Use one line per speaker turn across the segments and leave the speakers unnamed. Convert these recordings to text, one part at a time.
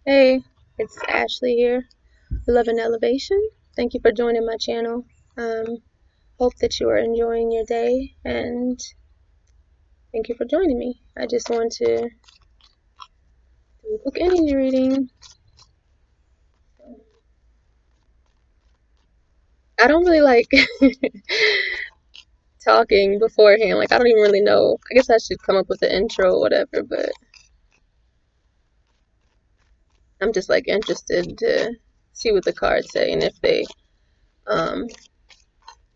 Hey, it's Ashley here, Love and Elevation. Thank you for joining my channel. Um, Hope that you are enjoying your day and thank you for joining me. I just want to do a quick energy reading. I don't really like talking beforehand. Like, I don't even really know. I guess I should come up with an intro or whatever, but I'm just like interested to see what the cards say and if they, um,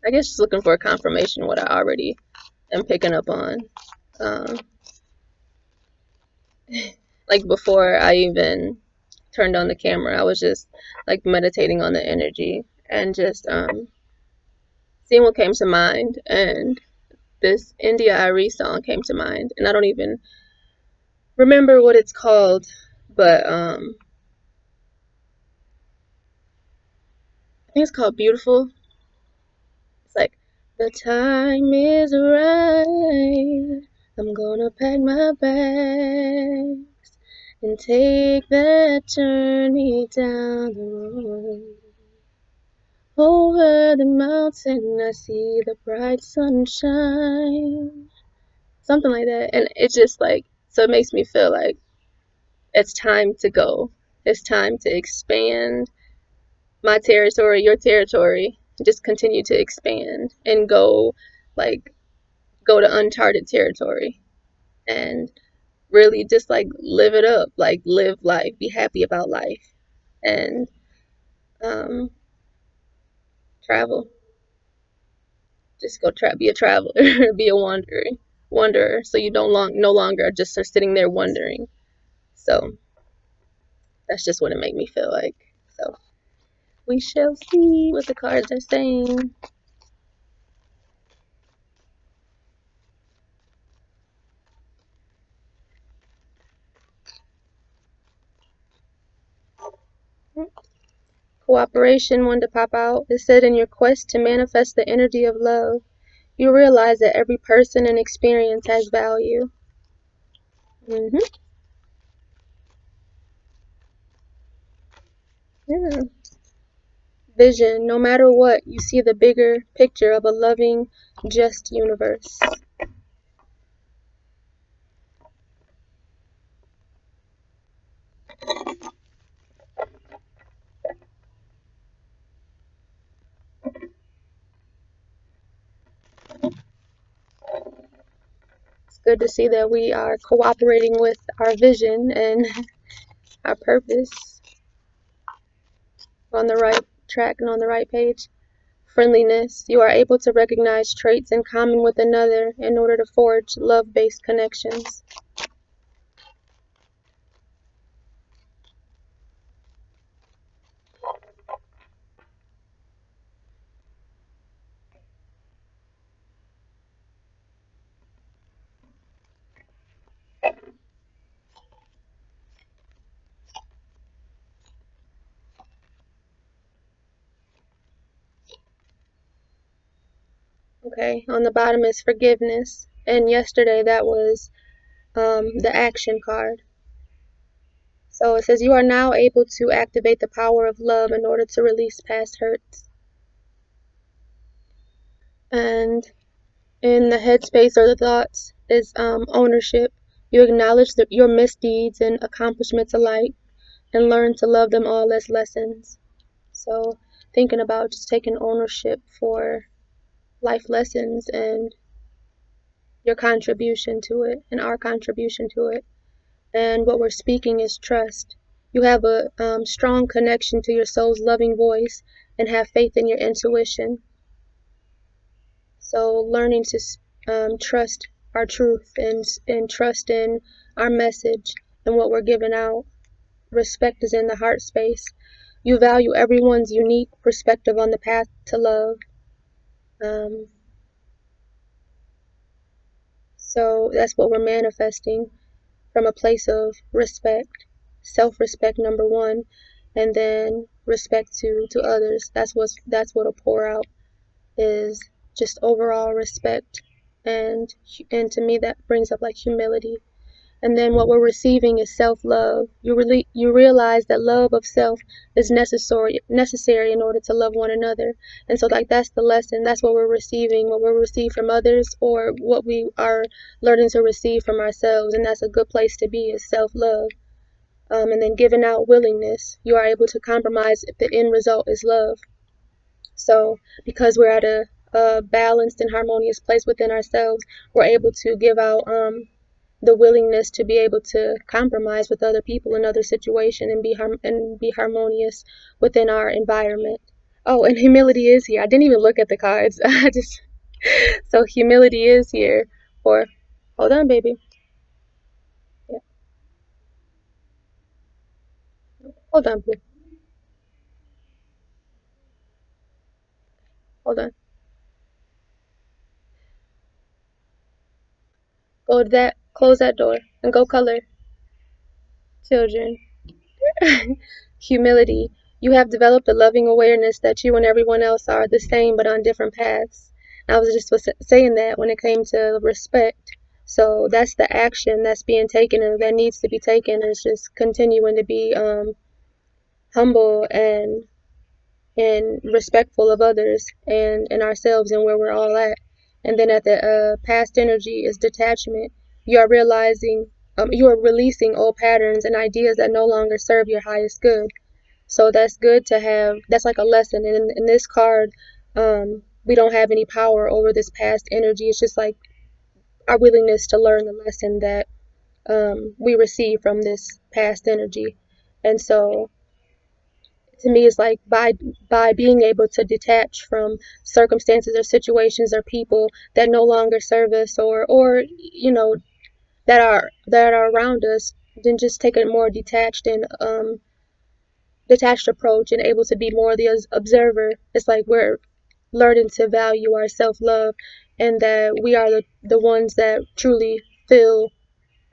I guess just looking for a confirmation of what I already am picking up on. Um, like before I even turned on the camera, I was just like meditating on the energy and just seeing what came to mind. And this India Arie song came to mind, and I don't even remember what it's called, but I think it's called Beautiful. It's like the time is right. I'm gonna pack my bags and take that journey down the road. Over the mountain, I see the bright sunshine. Something like that. And it's just like, so it makes me feel like it's time to go. It's time to expand my territory, your territory, just continue to expand and go, like, go to uncharted territory and really just like live it up, like live life, be happy about life, and um, travel. Just go be a traveler, be a wanderer. So you don't no longer just are sitting there wondering. So that's just what it made me feel like. So we shall see what the cards are saying. Cooperation wanted to pop out. It said in your quest to manifest the energy of love, you realize that every person and experience has value. hmm Yeah. Vision. No matter what, you see the bigger picture of a loving, just universe. It's good to see that we are cooperating with our vision and our purpose on the right track and on the right page. Friendliness. You are able to recognize traits in common with another in order to forge love based connections. Okay, on the bottom is forgiveness. And yesterday that was the action card. So it says you are now able to activate the power of love in order to release past hurts. And in the headspace or the thoughts is ownership. You acknowledge your misdeeds and accomplishments alike and learn to love them all as lessons. So thinking about just taking ownership for life lessons and your contribution to it and our contribution to it. And what we're speaking is trust. You have a strong connection to your soul's loving voice and have faith in your intuition. So learning to trust our truth and trust in our message and what we're giving out. Respect is in the heart space. You value everyone's unique perspective on the path to love. Um, so that's what we're manifesting from a place of respect, self-respect number one, and then respect to others. That's what'll pour out is just overall respect, and to me that brings up like humility And then what we're receiving is self-love. You realize that love of self is necessary in order to love one another. And so like that's the lesson. That's what we're receiving, what we receive from others or what we are learning to receive from ourselves. And that's a good place to be, is self-love. And then giving out willingness. You are able to compromise if the end result is love. So because we're at a balanced and harmonious place within ourselves, we're able to give out the willingness to be able to compromise with other people in other situations and be harmonious within our environment. Oh, and humility is here. I didn't even look at the cards. I just So humility is here for. Hold on, baby. Yeah, hold on, boo. Hold on. Go to that. Close that door and go color, children. Humility. You have developed a loving awareness that you and everyone else are the same but on different paths. I was just saying that when it came to respect. So that's the action that's being taken and that needs to be taken, is just continuing to be humble and respectful of others and ourselves and where we're all at. And then at the past energy is detachment. You are realizing, you are releasing old patterns and ideas that no longer serve your highest good. So that's good to have. That's like a lesson. And in this card, we don't have any power over this past energy. It's just like our willingness to learn the lesson that we receive from this past energy. And so to me, it's like by being able to detach from circumstances or situations or people that no longer serve us or that are around us, then just take a more detached approach and able to be more the observer. It's like we're learning to value our self love and that we are the ones that truly feel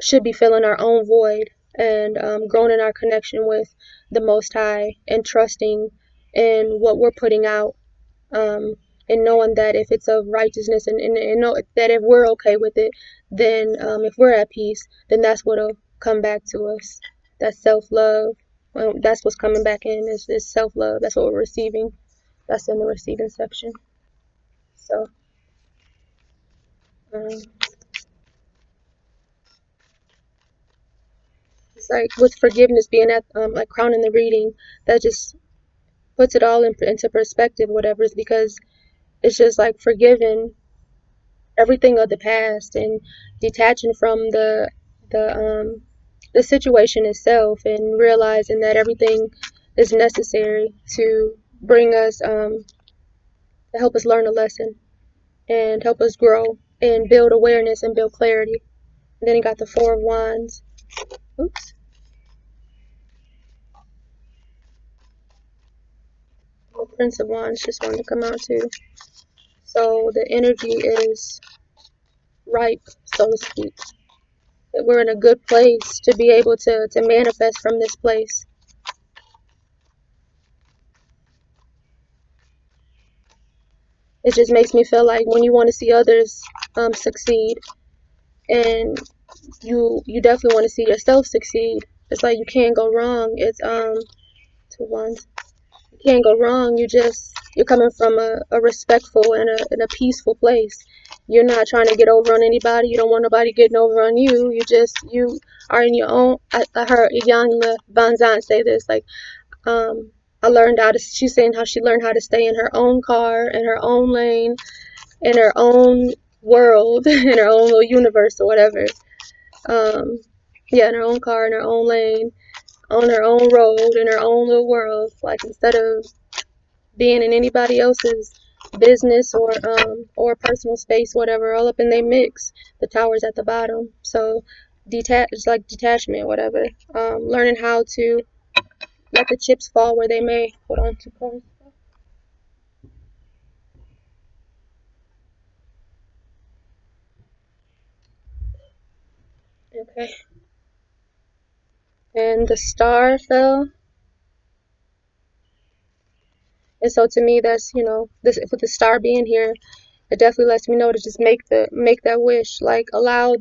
should be filling our own void and growing in our connection with the Most High and trusting in what we're putting out, um, and knowing that if it's of righteousness and know that if we're okay with it, then if we're at peace, then that's what'll come back to us. That's self love. That's what's coming back in is self love. That's what we're receiving. That's in the receiving section. So, um, it's like with forgiveness being at like crowning the reading, that just puts it all into perspective, whatever, is because it's just like forgiving everything of the past and detaching from the situation itself and realizing that everything is necessary to bring us to help us learn a lesson and help us grow and build awareness and build clarity. And then he got the Four of Wands. Oops. The Prince of Wands just wanted to come out too. So the energy is ripe, so to speak. That we're in a good place to be able to manifest from this place. It just makes me feel like when you want to see others succeed, and you definitely want to see yourself succeed. It's like you can't go wrong. It's two wands. You can't go wrong. You're coming from a respectful and a peaceful place. You're not trying to get over on anybody. You don't want nobody getting over on you. You are in your own. I heard Iyanla Vanzant say this, like, I learned how to. She's saying how she learned how to stay in her own car, in her own lane, in her own world, in her own little universe or whatever. Um, yeah, in her own car, in her own lane, on her own road, in her own little world. Like instead of being in anybody else's business or personal space, whatever, all up in they mix. The tower's at the bottom. So it's like detachment, whatever. Learning how to let the chips fall where they may. Hold on, two cards. Okay. And the star fell. And so to me, that's this with the star being here, it definitely lets me know to just make that wish. Like allow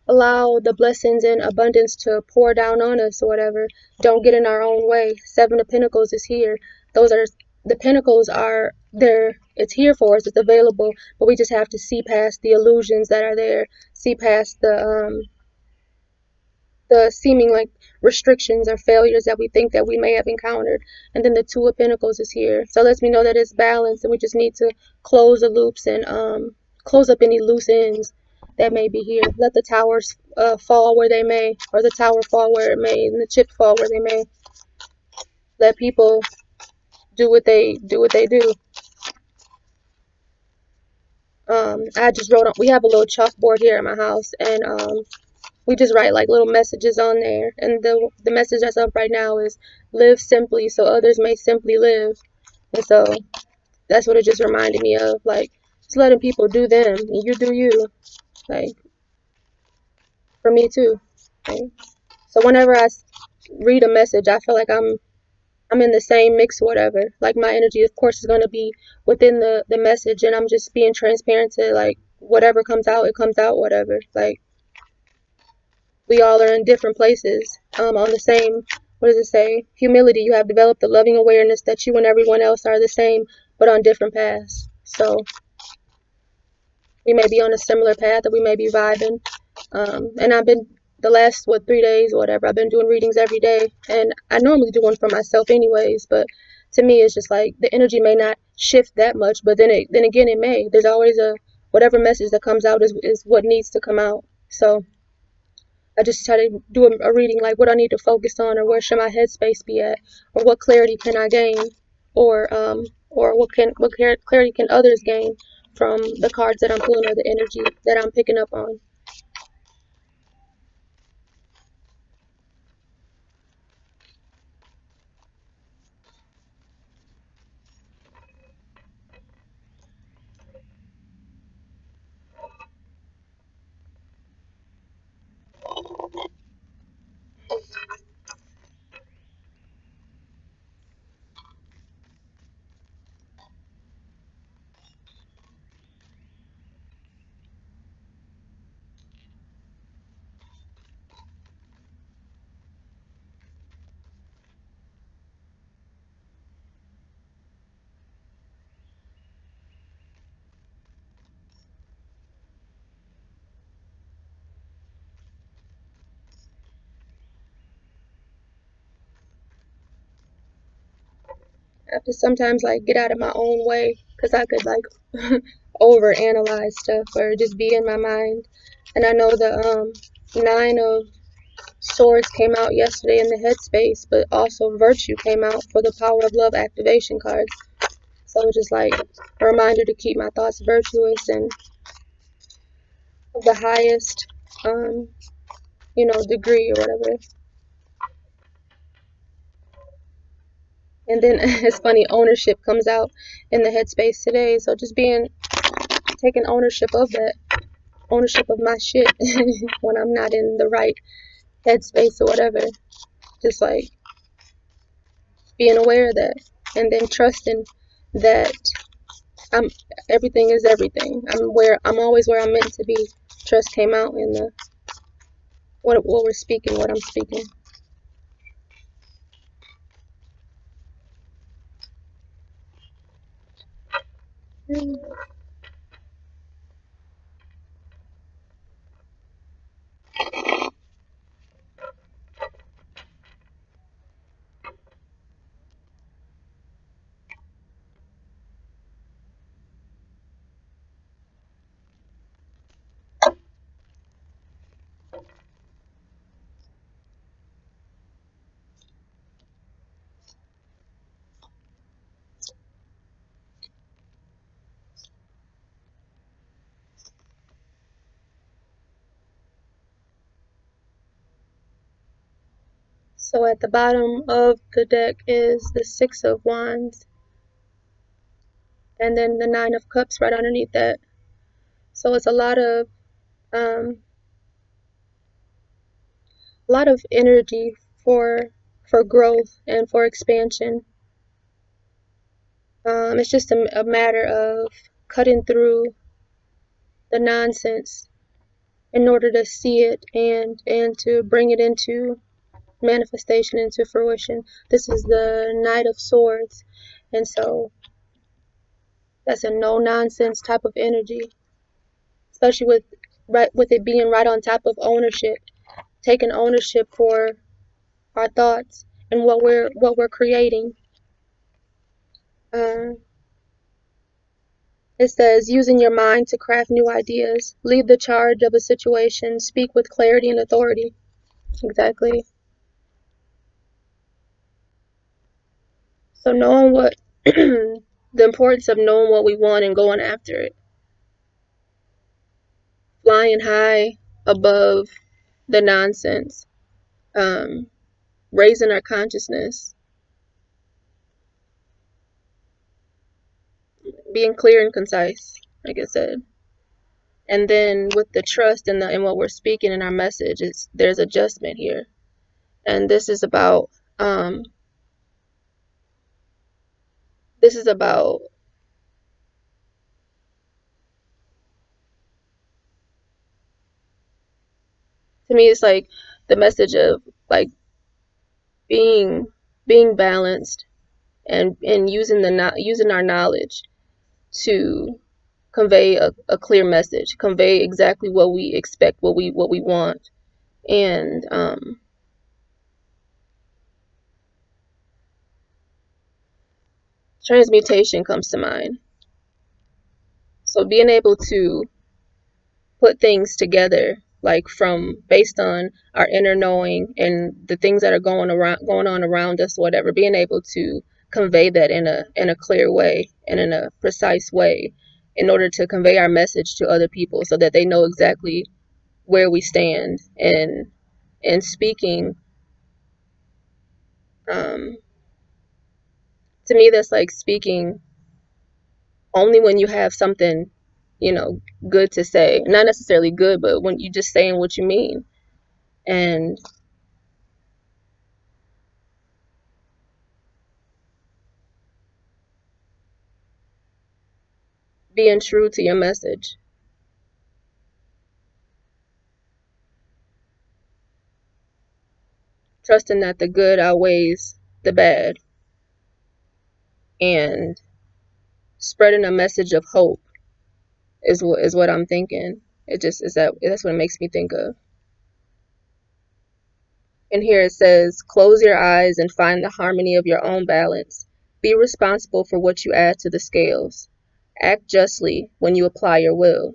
allow the blessings and abundance to pour down on us or whatever. Don't get in our own way. Seven of Pentacles is here. Those are the Pentacles are there. It's here for us. It's available, but we just have to see past the illusions that are there. See past the seeming like restrictions or failures that we think that we may have encountered. And then the Two of Pentacles is here. So it lets me know that it's balanced and we just need to close the loops and close up any loose ends that may be here. Let the towers fall where they may, or the tower fall where it may, and the chips fall where they may. Let people do what they do. I just wrote on, we have a little chalkboard here at my house, and we just write like little messages on there. And the message that's up right now is live simply so others may simply live. And so that's what it just reminded me of, like just letting people do them and you do you, like for me too. Right? So whenever I read a message, I feel like I'm in the same mix, whatever. Like my energy, of course, is gonna be within the message, and I'm just being transparent to like whatever comes out, it comes out, whatever. Like we all are in different places. On the same, what does it say? Humility. You have developed the loving awareness that you and everyone else are the same, but on different paths. So we may be on a similar path, or we may be vibing. And I've been the last 3 days or whatever. I've been doing readings every day, and I normally do one for myself anyways. But to me, it's just like the energy may not shift that much, but then again, it may. There's always a whatever message that comes out is what needs to come out. So I just try to do a reading like what I need to focus on, or where should my headspace be at, or what clarity can I gain, or what clarity can others gain from the cards that I'm pulling, or the energy that I'm picking up on. I have to sometimes like get out of my own way because I could like over analyze stuff or just be in my mind. And I know the Nine of Swords came out yesterday in the headspace, but also Virtue came out for the Power of Love activation cards. So it's just like a reminder to keep my thoughts virtuous and of the highest um, degree or whatever. And then it's funny, ownership comes out in the headspace today. So just taking ownership of that, ownership of my shit when I'm not in the right headspace or whatever. Just like being aware of that, and then trusting that I'm everything is everything. I'm always where I'm meant to be. Trust came out in the what we're speaking, what I'm speaking. So at the bottom of the deck is the Six of Wands, and then the Nine of Cups right underneath that. So it's um, a lot of energy for growth and for expansion. It's just a matter of cutting through the nonsense in order to see it and to bring it into manifestation, into fruition. This is the Knight of Swords, and so that's a no nonsense type of energy, especially with it being right on top of ownership, taking ownership for our thoughts and what we're creating. Um, it says using your mind to craft new ideas, lead the charge of a situation, speak with clarity and authority. Exactly. So knowing what the importance of knowing what we want and going after it, flying high above the nonsense, um, raising our consciousness, being clear and concise, like I said. And then with the trust in what we're speaking in our message, there's adjustment here. And um, this is about to me it's like the message of like being being balanced and using our knowledge to convey a clear message, convey exactly what we expect, what we want, and transmutation comes to mind. So being able to put things together, like from based on our inner knowing and the things that are going on around us, whatever, being able to convey that in a clear way and in a precise way in order to convey our message to other people so that they know exactly where we stand. And speaking, um, to me that's like speaking only when you have something, you know, good to say, not necessarily good, but when you just saying what you mean. And being true to your message, trusting that the good outweighs the bad, and spreading a message of hope is what I'm thinking. It just is that's what it makes me think of. And here it says, close your eyes and find the harmony of your own balance. Be responsible for what you add to the scales. Act justly when you apply your will.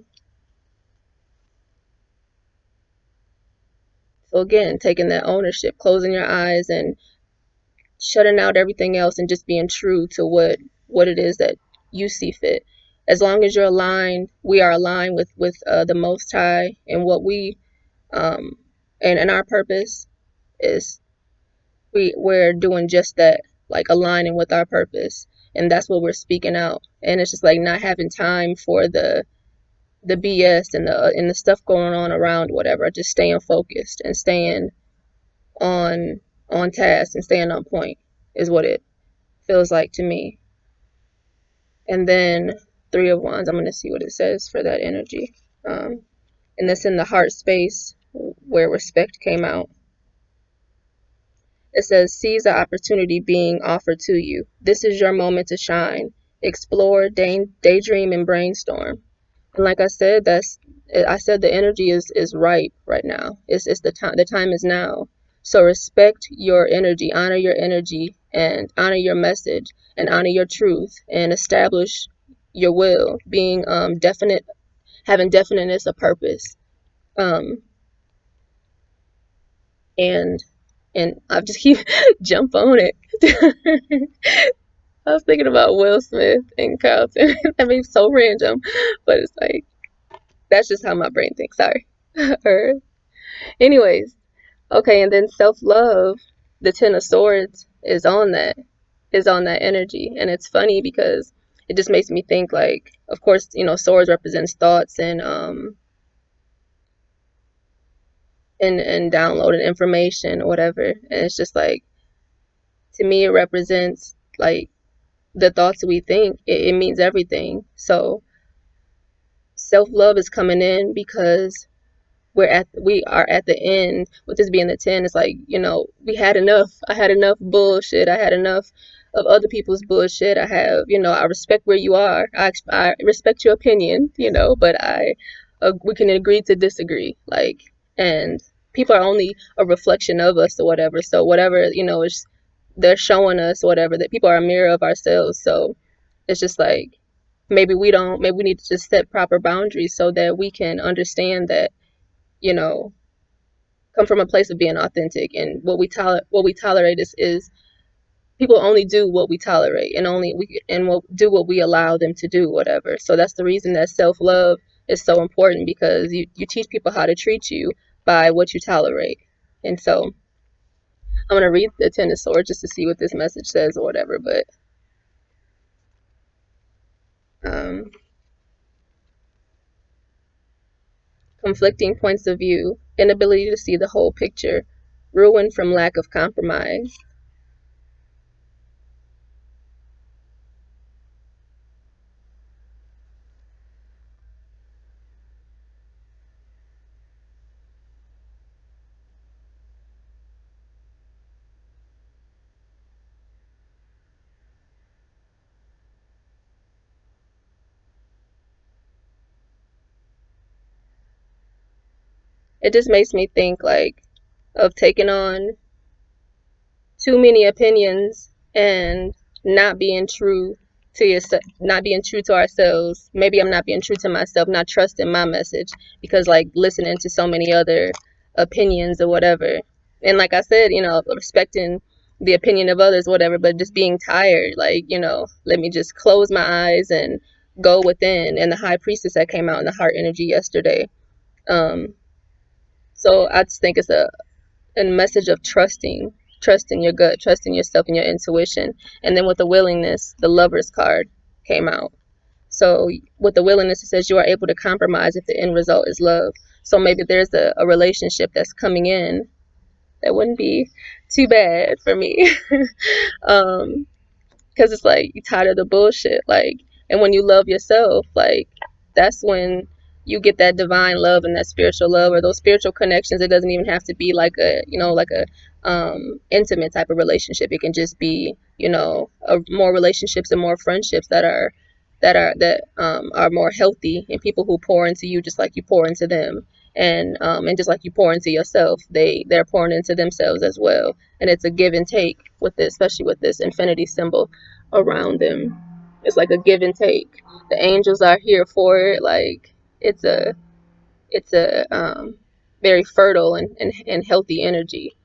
So again, taking that ownership, closing your eyes and shutting out everything else and just being true to what it is that you see fit. As long as you're aligned, we are aligned with the Most High, and what we um and our purpose is we're doing just that, like aligning with our purpose, and that's what we're speaking out. And it's just like not having time for the BS and the stuff going on around, whatever. Just staying focused and staying on on task and staying on point is what it feels like to me. And then Three of Wands, I'm going to see what it says for that energy. And that's in the heart space where respect came out. It says, seize the opportunity being offered to you. This is your moment to shine. Explore, daydream, and brainstorm. And like I said the energy is right now. It's the time. The time is now. So respect your energy, honor your energy, and honor your message, and honor your truth, and establish your will, being definite, having definiteness of purpose. Um, and I just keep jump on it. I was thinking about Will Smith and Carlton. I mean, so random, but it's like that's just how my brain thinks. Sorry. Or, anyways, okay, and then self-love, the Ten of Swords is on that energy, and it's funny because it just makes me think like, of course, swords represents thoughts and downloading information or whatever, and it's just like to me it represents like the thoughts we think. It means everything. So self-love is coming in because we are at the end with this being the 10. It's like, we had enough. I had enough bullshit. I had enough of other people's bullshit. I respect where you are. I respect your opinion, but we can agree to disagree. Like, and people are only a reflection of us or whatever. So whatever, is they're showing us whatever, that people are a mirror of ourselves. So it's just like, maybe we need to just set proper boundaries so that we can understand that, you know, come from a place of being authentic. And what we tolerate is people only do what we tolerate, and only we and will do what we allow them to do, whatever. So that's the reason that self-love is so important, because you teach people how to treat you by what you tolerate. And so I'm gonna read the Ten of Swords just to see what this message says or whatever. But um conflicting points of view, inability to see the whole picture, ruin from lack of compromise. It just makes me think, like, of taking on too many opinions and not being true to yourself, not being true to ourselves. Maybe I'm not being true to myself, not trusting my message, because, like, listening to so many other opinions or whatever. And like I said, respecting the opinion of others, whatever, but just being tired, like, let me just close my eyes and go within. And the high priestess that came out in the heart energy yesterday. Um, so I just think it's a message of trusting your gut, trusting yourself and your intuition. And then with the willingness, the Lover's card came out. So with the willingness, it says you are able to compromise if the end result is love. So maybe there's a relationship that's coming in that wouldn't be too bad for me. um, because it's like you tired of the bullshit, like. And when you love yourself, like, that's when you get that divine love and that spiritual love, or those spiritual connections. It doesn't even have to be like a intimate type of relationship. It can just be, more relationships and more friendships that are more healthy, and people who pour into you just like you pour into them. And just like you pour into yourself, they're pouring into themselves as well. And it's a give and take with this, especially with this infinity symbol around them. It's like a give and take. The angels are here for it. Like, it's a very fertile and healthy energy.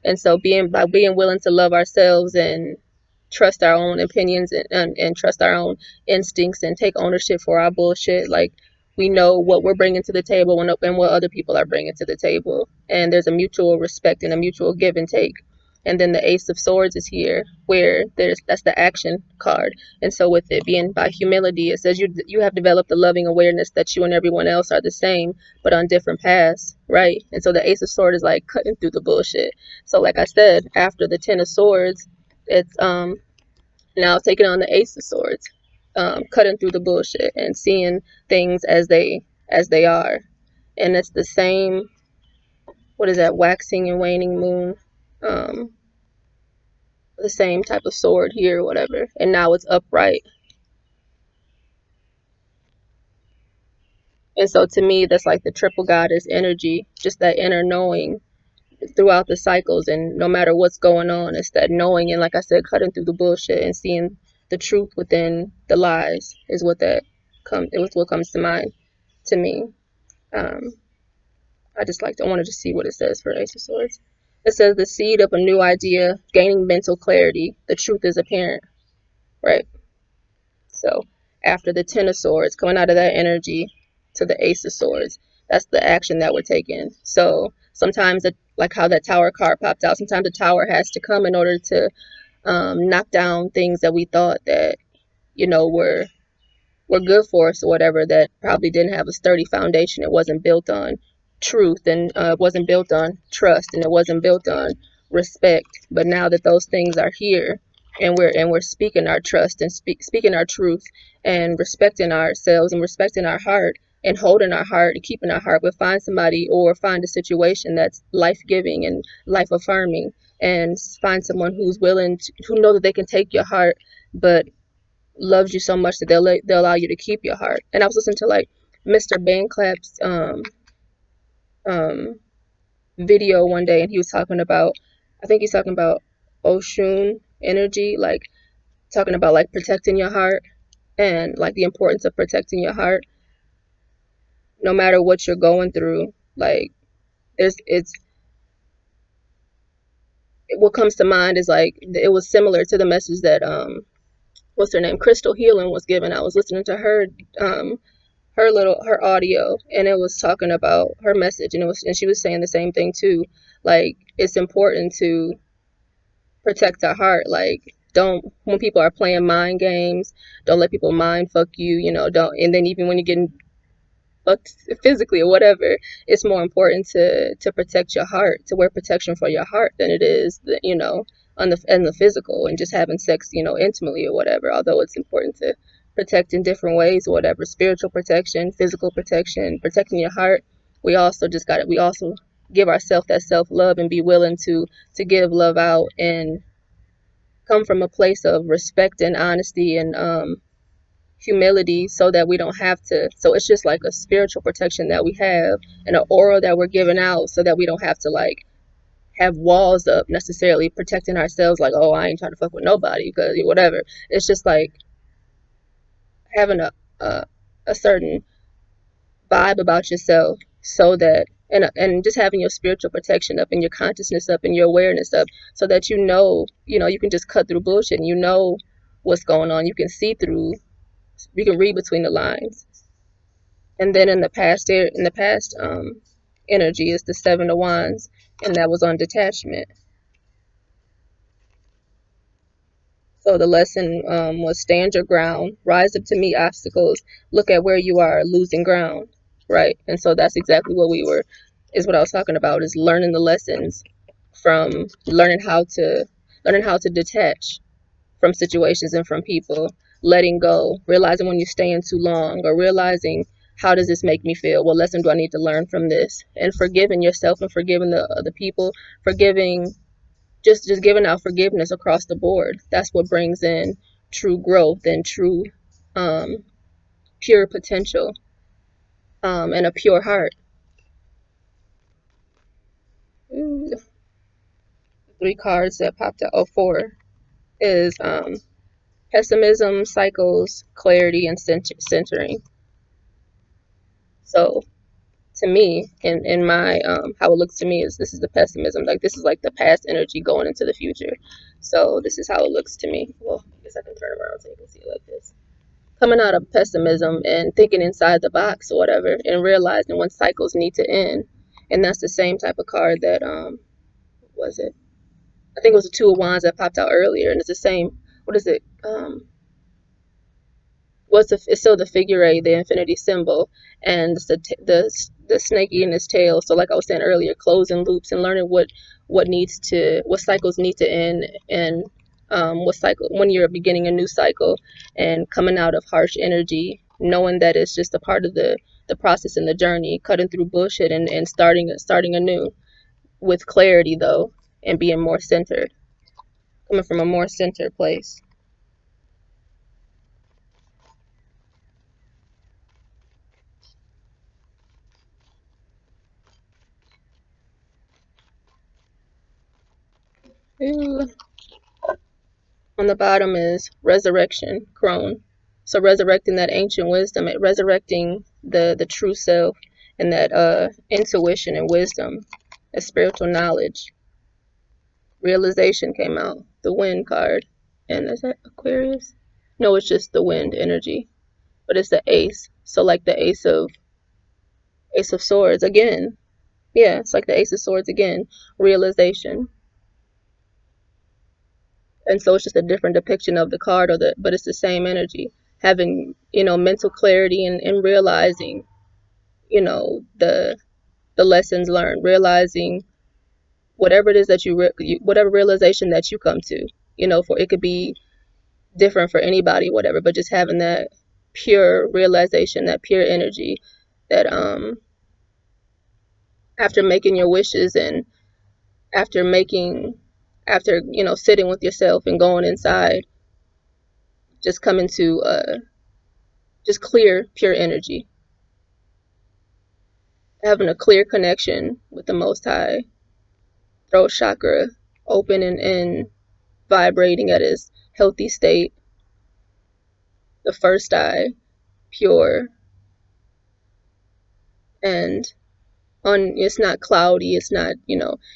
And so being willing to love ourselves and trust our own opinions, and trust our own instincts, and take ownership for our bullshit. Like, we know what we're bringing to the table, and what other people are bringing to the table. And there's a mutual respect and a mutual give and take. And then the Ace of Swords is here, where that's the action card. And so with it being by humility, it says you have developed a loving awareness that you and everyone else are the same, but on different paths, right? And so the Ace of Swords is like cutting through the bullshit. So like I said, after the Ten of Swords, it's now taking on the Ace of Swords, cutting through the bullshit and seeing things as they are. And it's the same. What is that? Waxing and waning moon. Um, the same type of sword here, or whatever. And now it's upright. And so to me, that's like the triple goddess energy, just that inner knowing throughout the cycles, and no matter what's going on, it's that knowing. And like I said, cutting through the bullshit and seeing the truth within the lies is what comes to mind to me. Um, I wanted to see what it says for Ace of Swords. It says the seed of a new idea, gaining mental clarity. The truth is apparent, right? So after the Ten of Swords, coming out of that energy to the Ace of Swords, that's the action that we're taking. So sometimes, like how that Tower card popped out, sometimes the Tower has to come in order to knock down things that we thought that, were good for us or whatever, that probably didn't have a sturdy foundation. It wasn't built on truth, and it wasn't built on trust, and it wasn't built on respect. But now that those things are here, and we're speaking our trust, and speaking our truth, and respecting ourselves and respecting our heart, and holding our heart and keeping our heart, but find somebody or find a situation that's life-giving and life-affirming, and find someone who's willing to, who know that they can take your heart, but loves you so much that they'll allow you to keep your heart. And I was listening to like Mr. Banclap's um video one day, and he was talking about, I think he's talking about Oshun energy, like talking about like protecting your heart and like the importance of protecting your heart no matter what you're going through. Like it's what comes to mind is like it was similar to the message that what's her name, Crystal Healing was given. I was listening to her her audio, and it was talking about her message, and she was saying the same thing too. Like it's important to protect our heart. Like don't, when people are playing mind games, don't let people mind fuck you, don't. And then even when you're getting fucked physically or whatever, it's more important to protect your heart, to wear protection for your heart than it is on the physical, and just having sex intimately or whatever. Although it's important to protect in different ways or whatever, spiritual protection, physical protection, protecting your heart, we also just got it. We also give ourselves that self-love and be willing to give love out and come from a place of respect and honesty and humility, so that we don't have to, so it's just like a spiritual protection that we have and an aura that we're giving out, so that we don't have to like have walls up necessarily protecting ourselves, like, oh, I ain't trying to fuck with nobody because whatever. It's just like having a, a certain vibe about yourself, so that and just having your spiritual protection up and your consciousness up and your awareness up, so that you can just cut through bullshit, and what's going on. You can see through, you can read between the lines. And then in the past energy is the Seven of Wands, and that was on detachment. So the lesson was stand your ground, rise up to meet obstacles, look at where you are losing ground, right? And so that's exactly is what I was talking about, is learning the lessons from learning how to detach from situations and from people, letting go, realizing when you're staying too long, or realizing, how does this make me feel? What lesson do I need to learn from this? And forgiving yourself and forgiving the other people, forgiving, just giving out forgiveness across the board. That's what brings in true growth and true um, pure potential, and a pure heart. Ooh, three cards that popped out. Oh, four is pessimism, cycles, clarity, and centering. So to me, in my how it looks to me, is this is the pessimism. Like this is like the past energy going into the future. So this is how it looks to me. Well, I guess I can turn around so you can see it like this. Coming out of pessimism and thinking inside the box or whatever, and realizing when cycles need to end. And that's the same type of card that was it? I think it was the Two of Wands that popped out earlier, and it's the same. What is it? It's still the figure eight, the infinity symbol, and it's the snake eating its tail. So like I was saying earlier, closing loops and learning what cycles need to end, and what cycle, when you're beginning a new cycle, and coming out of harsh energy, knowing that it's just a part of the process and the journey, cutting through bullshit, and starting anew with clarity though, and being more centered, coming from a more centered place. Ooh. On the bottom is resurrection, crone. So resurrecting that ancient wisdom, resurrecting the true self, and that intuition and wisdom, a spiritual knowledge. Realization came out, the wind card. And is that Aquarius? No, it's just the wind energy. But it's the ace. So like the ace of swords again. Yeah, it's like the ace of swords again. Realization. And so it's just a different depiction of the card, but it's the same energy, having mental clarity, and realizing the lessons learned, realizing whatever it is that whatever realization that you come to, for it could be different for anybody, whatever, but just having that pure realization, that pure energy, that after making your wishes and after making after sitting with yourself and going inside, just coming to just clear pure energy, having a clear connection with the Most High, throat chakra open and vibrating at its healthy state, the first eye pure and it's not cloudy, it's not,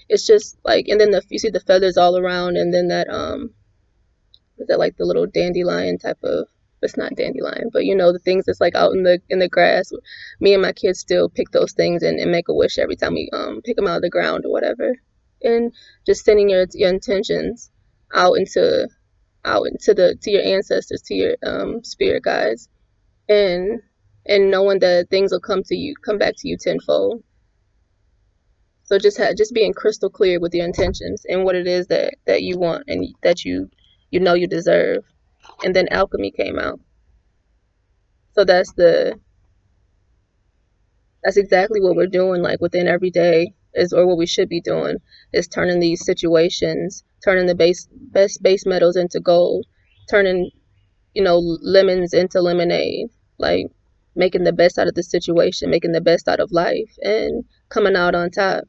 it's just like, and then you see the feathers all around, and then that is that like the little dandelion type of, it's not dandelion, but the things that's like out in the grass. Me and my kids still pick those things and make a wish every time we pick them out of the ground or whatever, and just sending your intentions out into to your ancestors, to your spirit guides, and knowing that things will come back to you tenfold. So just being crystal clear with your intentions and what it is that you want and that you deserve. And then alchemy came out. So that's exactly what we're doing, like within every day, or what we should be doing, is turning these situations, turning the best base metals into gold, turning lemons into lemonade, like making the best out of the situation, making the best out of life, and coming out on top.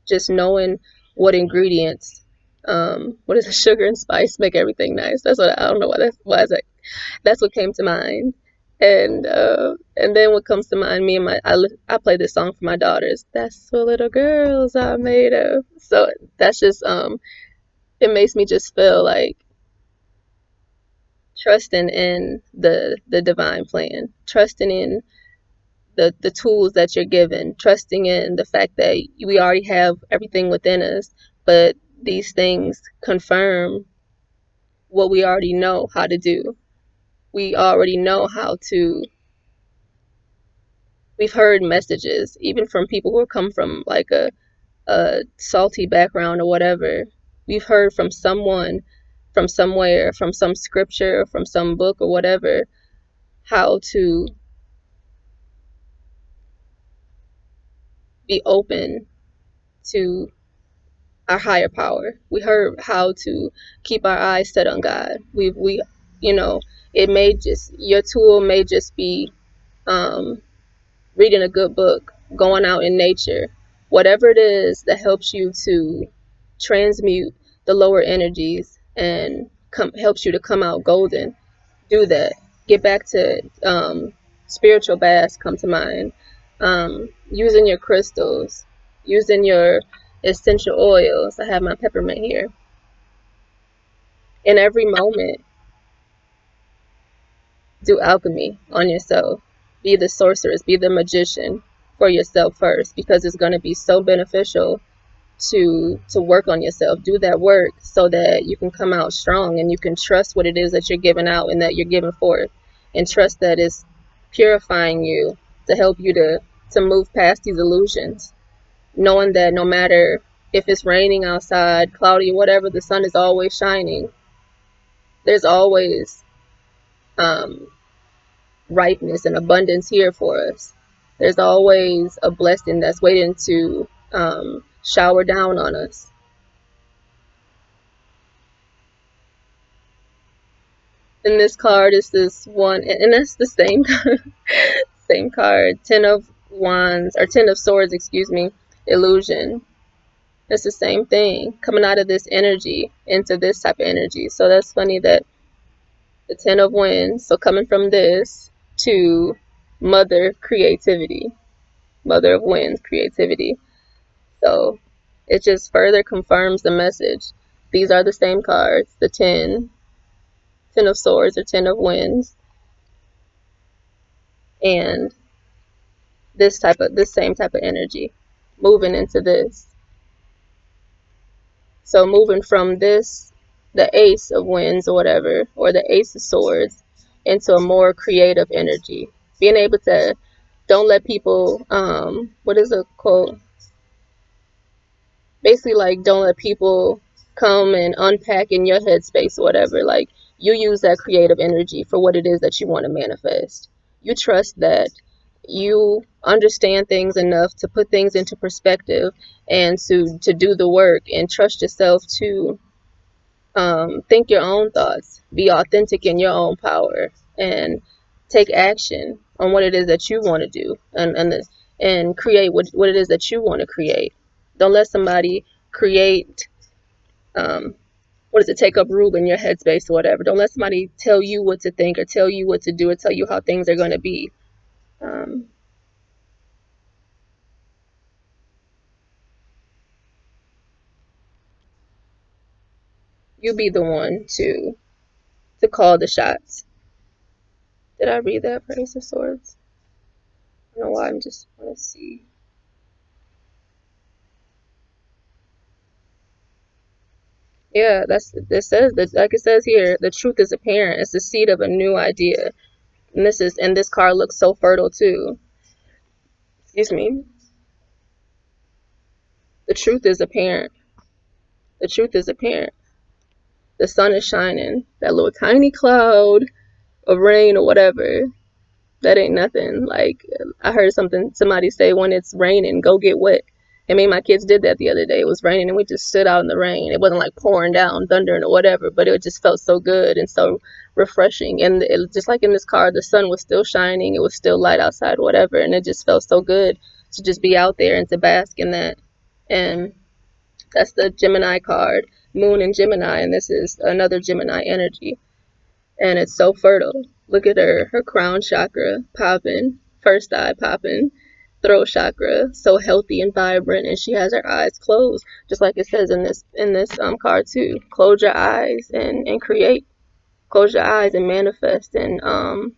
Just knowing what ingredients, what is it, sugar and spice make everything nice. That's what, I don't know why is that. That's what came to mind. And then what comes to mind, I play this song for my daughters. That's what little girls are made of. So that's just it makes me just feel like trusting in the divine plan, trusting in the tools that you're given, trusting in the fact that we already have everything within us, but these things confirm what we already know how to do. We already know how to, we've heard messages, even from people who come from like a salty background or whatever. We've heard from someone, from somewhere, from some scripture, from some book or whatever, how to be open to our higher power. We heard how to keep our eyes set on God. We it may just, your tool may just be reading a good book, going out in nature, whatever it is that helps you to transmute the lower energies and helps you to come out golden. Do that. Get back to spiritual baths come to mind. Using your crystals, using your essential oils. I have my peppermint here. In every moment, do alchemy on yourself. Be the sorceress, be the magician for yourself first, because it's going to be so beneficial to work on yourself. Do that work so that you can come out strong and you can trust what it is that you're giving out and that you're giving forth, and trust that it's purifying you to help you to move past these illusions, knowing that no matter if it's raining outside, cloudy, whatever, the sun is always shining. There's always um, ripeness and abundance here for us. There's always a blessing that's waiting to shower down on us. And this card is this one, and that's the same same card, Ten of Wands, or Ten of Swords, excuse me, illusion. It's the same thing, coming out of this energy into this type of energy. So that's funny that the Ten of Wands, so coming from this to Mother creativity, Mother of Wands creativity. So it just further confirms the message. These are the same cards, the Ten of Swords or Ten of Wands, and this same type of energy moving into this. So moving from this, the Ace of Wands or whatever, or the Ace of Swords, into a more creative energy. Being able to, don't let people, what is it called? Basically, like, don't let people come and unpack in your headspace or whatever. Like, you use that creative energy for what it is that you want to manifest. You trust that you understand things enough to put things into perspective and to do the work and trust yourself to think your own thoughts, be authentic in your own power, and take action on what it is that you want to do, and create what it is that you want to create. Don't let somebody create, um, what does it, take up root in your headspace or whatever. Don't let somebody tell you what to think or tell you what to do or tell you how things are going to be. Um, you be the one to call the shots. Did I read that, Prince of Swords? I don't know why. I'm just want to see. Yeah, that's it says that, like it says here, the truth is apparent. It's the seed of a new idea. And this card looks so fertile too. Excuse me. The truth is apparent. The truth is apparent. The sun is shining. That little tiny cloud of rain or whatever, that ain't nothing. Like, I heard somebody say, when it's raining, go get wet. And me and my kids did that the other day. It was raining and we just stood out in the rain. It wasn't like pouring down, thundering or whatever, but it just felt so good and so refreshing. And just like in this car, the sun was still shining. It was still light outside, whatever. And it just felt so good to just be out there and to bask in that. And that's the Gemini card, Moon in Gemini. And this is another Gemini energy. And it's so fertile. Look at her crown chakra popping, first eye popping, throat chakra so healthy and vibrant, and she has her eyes closed, just like it says in this card too. Close your eyes and create. Close your eyes and manifest and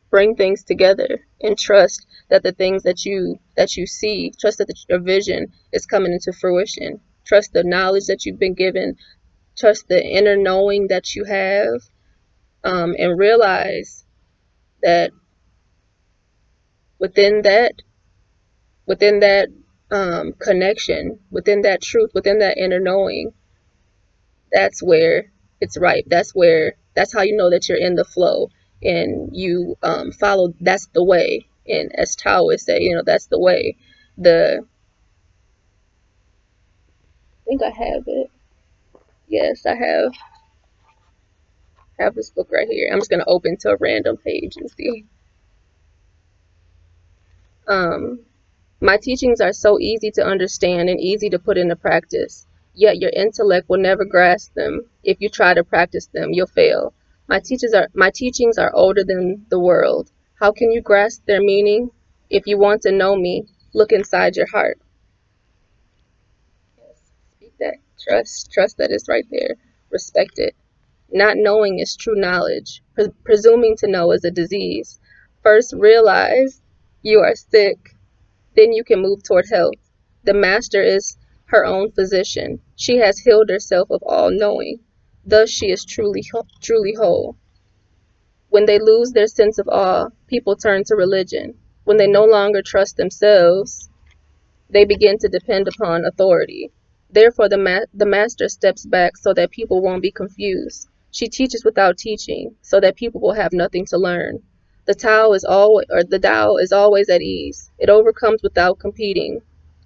bring things together and trust that the things that you see, trust that your vision is coming into fruition. Trust the knowledge that you've been given. Trust the inner knowing that you have, and realize that within that within that connection, within that truth, within that inner knowing, that's where it's right. That's how you know that you're in the flow and you follow. That's the way. And as Taoists say, that's the way. I think I have it. Yes, I have this book right here. I'm just gonna open to a random page and see. Um, My teachings are so easy to understand and easy to put into practice, yet your intellect will never grasp them. If you try to practice them, you'll fail. My teachings are older than the world. How can you grasp their meaning? If you want to know me, look inside your heart. Yes, speak that. Trust that it's right there. Respect it. Not knowing is true knowledge. Presuming to know is a disease. First realize you are sick, then you can move toward health. The master is her own physician. She has healed herself of all knowing. Thus she is truly whole. When they lose their sense of awe, people turn to religion. When they no longer trust themselves, they begin to depend upon authority. Therefore, the master steps back so that people won't be confused. She teaches without teaching, so that people will have nothing to learn. The Tao is always at ease. It overcomes without competing,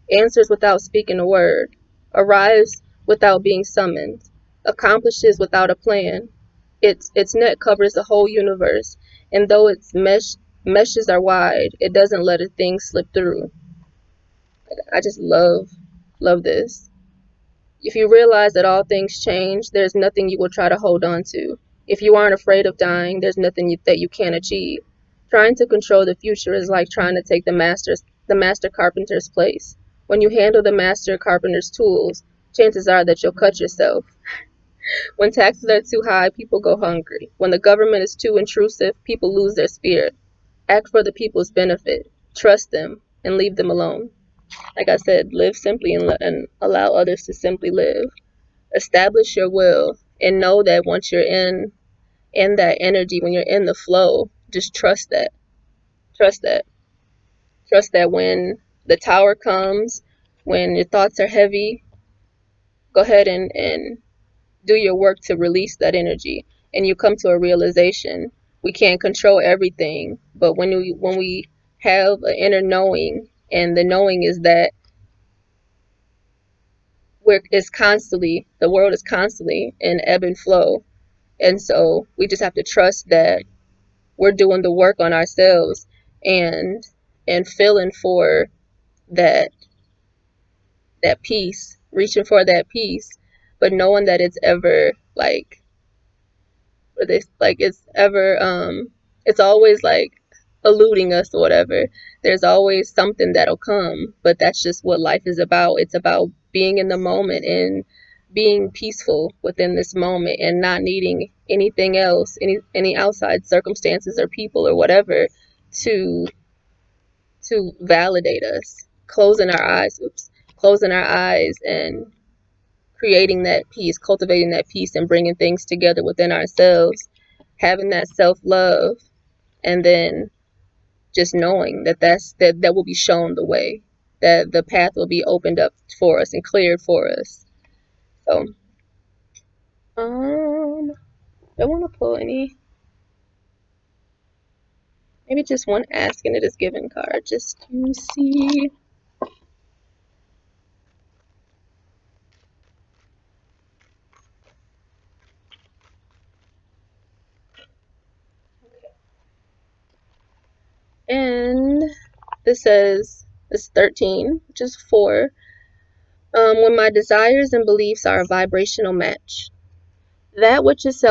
answers without speaking a word, arrives without being summoned, accomplishes without a plan. Its net covers the whole universe, and though its meshes are wide, it doesn't let a thing slip through. I just love this. If you realize that all things change, there's nothing you will try to hold on to. If you aren't afraid of dying, there's nothing that you can't achieve. Trying to control the future is like trying to take the master carpenter's place. When you handle the master carpenter's tools, chances are that you'll cut yourself. When taxes are too high, people go hungry. When the government is too intrusive, people lose their spirit. Act for the people's benefit. Trust them and leave them alone. Like I said, live simply and allow others to simply live. Establish your will and know that once you're in that energy, when you're in the flow, just trust that. Trust that. Trust that when the tower comes, when your thoughts are heavy, go ahead and do your work to release that energy. And you come to a realization. We can't control everything, but when we have an inner knowing And the knowing is that the world is constantly in ebb and flow. And so we just have to trust that we're doing the work on ourselves and feeling for that peace, reaching for that peace, but knowing that it's ever it's always like eluding us or whatever. There's always something that'll come, but that's just what life is about. It's about being in the moment and being peaceful within this moment and not needing anything else, any outside circumstances or people or whatever to validate us. Closing our eyes and creating that peace, cultivating that peace and bringing things together within ourselves, having that self-love, and then just knowing that will be shown the way, that the path will be opened up for us and cleared for us. So, don't want to pull any, maybe just one ask and it is given card just to see. And this says, this is 13, which is 4. When my desires and beliefs are a vibrational match, that which is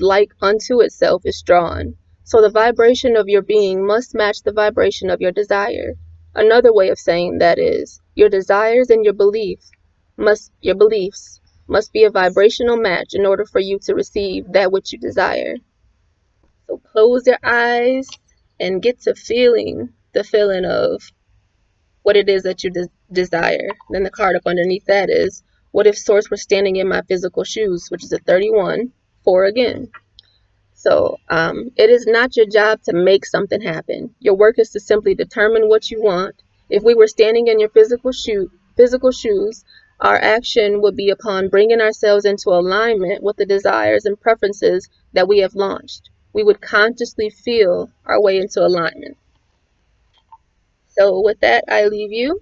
like unto itself is drawn. So the vibration of your being must match the vibration of your desire. Another way of saying that is your desires and your beliefs must be a vibrational match in order for you to receive that which you desire. So close your eyes and get to feeling the feeling of what it is that you desire. Then the card up underneath that is, what if Source were standing in my physical shoes, which is a 31, 4 again. So it is not your job to make something happen. Your work is to simply determine what you want. If we were standing in your physical shoes, our action would be upon bringing ourselves into alignment with the desires and preferences that we have launched. We would consciously feel our way into alignment. So with that, I leave you.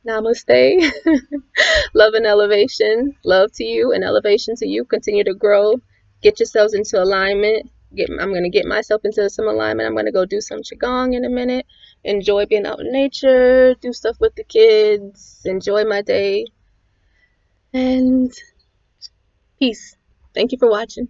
Namaste. Love and elevation. Love to you and elevation to you. Continue to grow. Get yourselves into alignment. I'm going to get myself into some alignment. I'm going to go do some Qigong in a minute. Enjoy being out in nature. Do stuff with the kids. Enjoy my day. And peace. Thank you for watching.